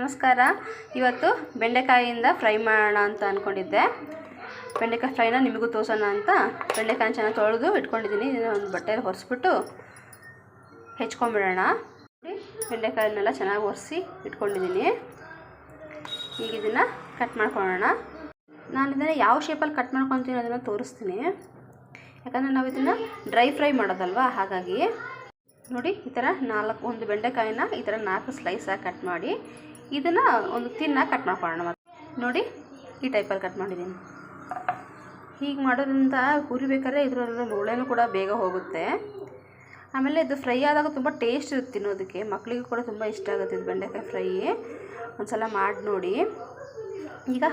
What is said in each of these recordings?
ನಮಸ್ಕಾರ. ಇವತ್ತು ಬೆಂಡೆಕಾಯಿಯಿಂದ ಫ್ರೈ ಮಾಡೋಣ ಅಂತ ಅಂದ್ಕೊಂಡಿದ್ದೆ. ಬೆಂಡೆಕಾಯಿ ಫ್ರೈನ ನಿಮಗೂ ತೋರಿಸೋಣ ಅಂತ ಬೆಂಡೆಕಾಯಿನ ಚೆನ್ನಾಗಿ ತೊಳೆದು ಇಟ್ಕೊಂಡಿದ್ದೀನಿ. ಇದನ್ನು ಒಂದು ಬಟ್ಟೆಯಲ್ಲಿ ಒರೆಸ್ಬಿಟ್ಟು ಹೆಚ್ಕೊಂಡ್ಬಿಡೋಣ. ಬೆಂಡೆಕಾಯಿನೆಲ್ಲ ಚೆನ್ನಾಗಿ ಒರೆಸಿ ಇಟ್ಕೊಂಡಿದ್ದೀನಿ. ಈಗ ಇದನ್ನು ಕಟ್ ಮಾಡ್ಕೊಳ್ಳೋಣ. ನಾನು ಇದನ್ನು ಯಾವ ಶೇಪಲ್ಲಿ ಕಟ್ ಮಾಡ್ಕೊತೀನಿ ಅದನ್ನು ತೋರಿಸ್ತೀನಿ. ಯಾಕಂದರೆ ನಾವು ಇದನ್ನು ಡ್ರೈ ಫ್ರೈ ಮಾಡೋದಲ್ವ, ಹಾಗಾಗಿ ನೋಡಿ ಈ ಥರ ಒಂದು ಬೆಂಡೆಕಾಯಿನ ಈ ಥರ 4 ಸ್ಲೈಸಾಗಿ ಕಟ್ ಮಾಡಿ ಇದನ್ನು ಒಂದು ತಿನ್ನಾಗಿ ಕಟ್ ಮಾಡ್ಕೊಳ್ಳೋಣ. ನೋಡಿ ಈ ಟೈಪಲ್ಲಿ ಕಟ್ ಮಾಡಿದ್ದೀನಿ. ಹೀಗೆ ಮಾಡೋದ್ರಿಂದ ಹುರಿಬೇಕಾದ್ರೆ ಇದರಲ್ಲಿ ಲೋಳೆನೂ ಕೂಡ ಬೇಗ ಹೋಗುತ್ತೆ. ಆಮೇಲೆ ಇದು ಫ್ರೈ ಆದಾಗ ತುಂಬ ಟೇಸ್ಟ್ ಇರುತ್ತೆ ತಿನ್ನೋದಕ್ಕೆ. ಮಕ್ಕಳಿಗೂ ಕೂಡ ತುಂಬ ಇಷ್ಟ ಆಗುತ್ತೆ ಇದು ಬೆಂಡೆಕಾಯಿ ಫ್ರೈ. ಒಂದು ಸಲ ಮಾಡಿ ನೋಡಿ. ಈಗ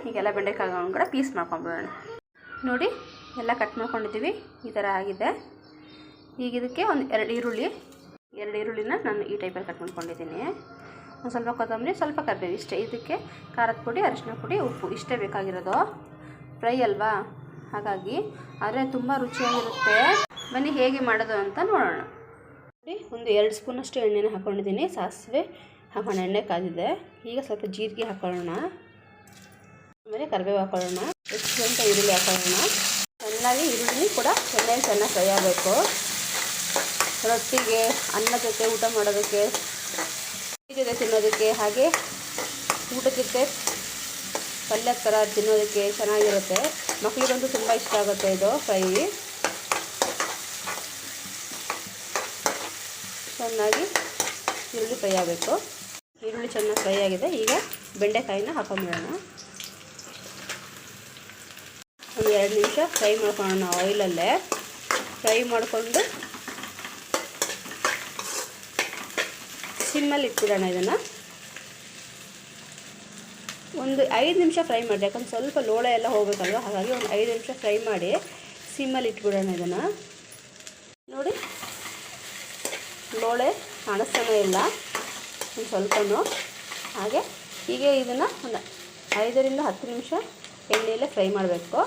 ಈಗೆಲ್ಲ ಬೆಂಡೆಕಾಯಿ ಕೂಡ ಪೀಸ್ ಮಾಡ್ಕೊಂಬಿಡೋಣ. ನೋಡಿ ಎಲ್ಲ ಕಟ್ ಮಾಡ್ಕೊಂಡಿದ್ದೀವಿ. ಈ ಥರ ಆಗಿದೆ. ಈಗ ಇದಕ್ಕೆ ಒಂದು 2 ಈರುಳ್ಳಿನ ನಾನು ಈ ಟೈಪಲ್ಲಿ ಕಟ್ ಮಾಡ್ಕೊಂಡಿದ್ದೀನಿ. ಒಂದು ಸ್ವಲ್ಪ ಕೊತ್ತಂಬರಿ, ಸ್ವಲ್ಪ ಕರಿಬೇವು, ಇಷ್ಟೇ. ಇದಕ್ಕೆ ಖಾರದ ಪುಡಿ, ಅರಿಶಿನ ಪುಡಿ, ಉಪ್ಪು ಇಷ್ಟೇ ಬೇಕಾಗಿರೋದು. ಫ್ರೈ ಅಲ್ವಾ, ಹಾಗಾಗಿ ಆದರೆ ತುಂಬ ರುಚಿಯಾಗಿರುತ್ತೆ. ಬನ್ನಿ ಹೇಗೆ ಮಾಡೋದು ಅಂತ ನೋಡೋಣ. ನೋಡಿ ಒಂದು 2 ಸ್ಪೂನಷ್ಟು ಎಣ್ಣೆನ ಹಾಕ್ಕೊಂಡಿದ್ದೀನಿ. ಸಾಸಿವೆ ಹಾಕೋಣ, ಎಣ್ಣೆ ಕಾದಿದೆ. ಈಗ ಸ್ವಲ್ಪ ಜೀರಿಗೆ ಹಾಕೊಳ್ಳೋಣ, ಆಮೇಲೆ ಕರಿಬೇವು ಹಾಕೊಳ್ಳೋಣ, ಎಷ್ಟು ಅಂತ ಈರುಳ್ಳಿ ಹಾಕೊಳ್ಳೋಣ. ಚೆನ್ನಾಗಿ ಈರುಳ್ಳಿ ಕೂಡ ಚೆನ್ನಾಗಿ ಫ್ರೈ ಆಗಬೇಕು. ರೊಟ್ಟಿಗೆ, ಅನ್ನ ಜೊತೆ ಊಟ ಮಾಡೋದಕ್ಕೆ, ಜೊತೆ ತಿನ್ನೋದಕ್ಕೆ, ಹಾಗೆ ಊಟದ ಜೊತೆ ಪಲ್ಯ ಥರ ತಿನ್ನೋದಕ್ಕೆ ಚೆನ್ನಾಗಿರುತ್ತೆ. ಮಕ್ಕಳಿಗಂತೂ ತುಂಬ ಇಷ್ಟ ಆಗುತ್ತೆ ಇದು ಫ್ರೈ. ಚೆನ್ನಾಗಿ ಈರುಳ್ಳಿ ಫ್ರೈ ಆಗಬೇಕು. ಈರುಳ್ಳಿ ಚೆನ್ನಾಗಿ ಫ್ರೈ ಆಗಿದೆ. ಈಗ ಬೆಂಡೆಕಾಯಿನ ಹಾಕೊಂಡ್ಬಿಡೋಣ. ಒಂದು 2 ನಿಮಿಷ ಫ್ರೈ ಮಾಡ್ಕೊಳ್ಳೋಣ ಆಯಿಲಲ್ಲೇ. ಫ್ರೈ ಮಾಡಿಕೊಂಡು ಸಿಮ್ಮಲ್ಲಿ ಇಟ್ಬಿಡೋಣ. ಇದನ್ನು ಒಂದು 5 ನಿಮಿಷ ಫ್ರೈ ಮಾಡಿ. ಯಾಕಂದ್ರೆ ಸ್ವಲ್ಪ ಲೋಳೆ ಎಲ್ಲ ಹೋಗಬೇಕಲ್ವ, ಹಾಗಾಗಿ ಒಂದು 5 ನಿಮಿಷ ಫ್ರೈ ಮಾಡಿ ಸಿಮ್ಮಲ್ಲಿ ಇಟ್ಬಿಡೋಣ. ಇದನ್ನು ನೋಡಿ ಲೋಳೆ ಕಾಣಿಸ್ತಾನೆ ಇಲ್ಲ ಒಂದು ಸ್ವಲ್ಪನೂ. ಹಾಗೆ ಹೀಗೆ ಇದನ್ನು ಒಂದು 5 ರಿಂದ 10 ನಿಮಿಷ ಎಣ್ಣೆಯಲ್ಲೇ ಫ್ರೈ ಮಾಡಬೇಕು.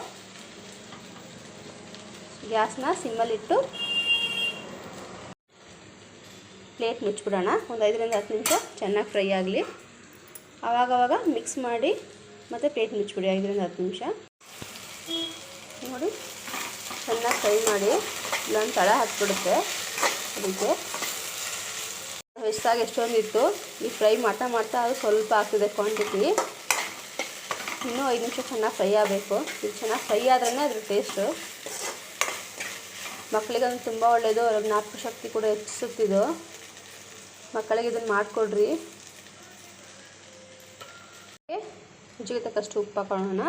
ಗ್ಯಾಸ್ನ ಸಿಮ್ಮಲ್ಲಿಟ್ಟು ಪ್ಲೇಟ್ ಮುಚ್ಚಿಬಿಡೋಣ. ಒಂದು 5 ರಿಂದ 10 ನಿಮಿಷ ಚೆನ್ನಾಗಿ ಫ್ರೈ ಆಗಲಿ. ಆವಾಗವಾಗ ಮಿಕ್ಸ್ ಮಾಡಿ ಮತ್ತು ಪ್ಲೇಟ್ ಮುಚ್ಚಿಬಿಡಿ 5 ರಿಂದ 10 ನಿಮಿಷ. ನೋಡಿ ಚೆನ್ನಾಗಿ ಫ್ರೈ ಮಾಡಿ, ಇಲ್ಲೊಂದು ತಳ ಹತ್ಬಿಡುತ್ತೆ. ಅದಕ್ಕೆ ಎಷ್ಟೊಂದಿತ್ತು, ಈ ಫ್ರೈ ಮಾಡ್ತಾ ಅದು ಸ್ವಲ್ಪ ಆಗ್ತಿದೆ ಕ್ವಾಂಟಿಟಿ. ಇನ್ನೂ 5 ನಿಮಿಷ ಚೆನ್ನಾಗಿ ಫ್ರೈ ಆಗಬೇಕು. ಇದು ಚೆನ್ನಾಗಿ ಫ್ರೈ ಆದ್ರೇ ಅದ್ರ ಟೇಸ್ಟು. ಮಕ್ಕಳಿಗಂತೂ ತುಂಬ ಒಳ್ಳೆಯದು. ಅವ್ರಿಗೆ ಜ್ಞಾಪಕ ಶಕ್ತಿ ಕೂಡ ಹೆಚ್ಚಿಸುತ್ತಿದ್ದು. ಮಕ್ಕಳಿಗೆ ಇದನ್ನು ಮಾಡಿಕೊಡ್ರಿ. ರುಚಿಗೆ ತಕ್ಕಷ್ಟು ಉಪ್ಪು ಹಾಕೊಳ್ಳೋಣ.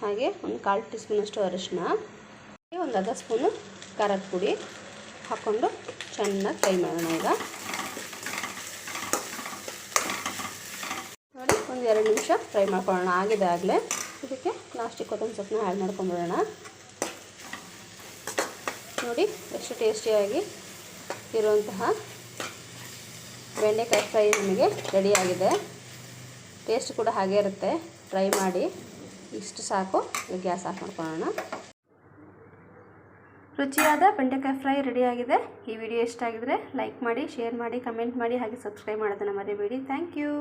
ಹಾಗೆ ಒಂದು 1/4 ಟೀ ಸ್ಪೂನಷ್ಟು ಅರಿಶಿನ, ಒಂದು ಅರ್ಧ ಸ್ಪೂನು ಖಾರದ ಪುಡಿ ಹಾಕ್ಕೊಂಡು ಚೆನ್ನಾಗಿ ಫ್ರೈ ಮಾಡೋಣ. ಈಗ ನೋಡಿ ಒಂದು 2 ನಿಮಿಷ ಫ್ರೈ ಮಾಡ್ಕೊಳ್ಳೋಣ. ಆಗಿದೆ ಆಗಲೇ. ಇದಕ್ಕೆ ಲಾಸ್ಟಿಗೆ ಕೊತ್ತಂಬರಿ ಸೊಪ್ಪನ್ನ ಆ್ಯಡ್ ಮಾಡ್ಕೊಂಬಿಡೋಣ. ನೋಡಿ ಎಷ್ಟು ಟೇಸ್ಟಿಯಾಗಿ ಇರುವಂತಹ ಬೆಂಡೆಕಾಯಿ ಫ್ರೈ ನಮಗೆ ರೆಡಿಯಾಗಿದೆ. ಟೇಸ್ಟ್ ಕೂಡ ಹಾಗೇ ಇರುತ್ತೆ. ಟ್ರೈ ಮಾಡಿ. ಇಷ್ಟು ಸಾಕು. ಗ್ಯಾಸ್ ಆಫ್ ಮಾಡ್ಕೊಳ್ಳೋಣ. ರುಚಿಯಾದ ಬೆಂಡೆಕಾಯಿ ಫ್ರೈ ರೆಡಿಯಾಗಿದೆ. ಈ ವಿಡಿಯೋ ಇಷ್ಟ ಆಗಿದರೆ ಲೈಕ್ ಮಾಡಿ, ಶೇರ್ ಮಾಡಿ, ಕಮೆಂಟ್ ಮಾಡಿ, ಹಾಗೆ ಸಬ್ಸ್ಕ್ರೈಬ್ ಮಾಡೋದನ್ನು ಮರಿಬೇಡಿ. Thank you.